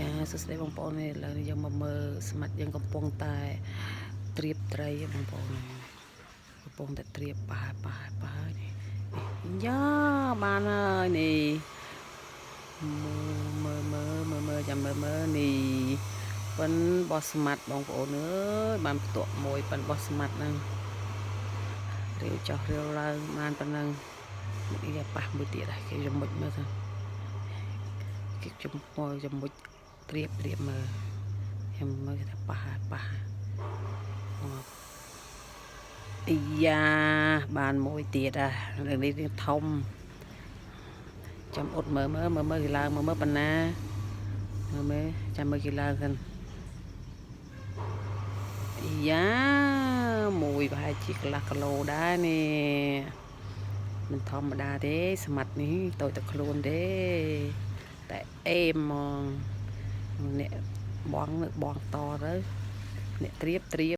ចាសួស្តីបងប្អូនឥឡូវយើងមកមើលស្មាត់យើងកំពុងតែត្រៀបត្រីបងប្អូនកំពុងតែត្រៀបប៉ានេះយ៉ាបានហើយនេះមើលចាំមើលនេះប៉ិនបោះស្មាត់បងប្អូនអើយបានផ្ទាក់មួយប៉ិនបោះស្មាត់ហ្នឹងរាវចុះរាវឡើងបានប៉ុណ្ណឹងនេះប៉ះមួយទៀតហើយគេរមុចមើលទៅគេចំពោះរមុចត្រៀបមើលខ្ញុំមើលគេថាប៉ះអាយ៉ាបានមួយទៀតនេះវាធំចាំអត់មើលគេឡើងមើលប៉ុណ្ណាមើលចាំមើលគេឡើងសិនអាយ៉ាមួយប្រហែលជាកន្លះគីឡូដែរនេះមិនធម្មតាទេស្មាត់នេះតូចតែខ្លួនទេតែអេមហ្មងអ្នកបងតទៅអ្នកត្រៀប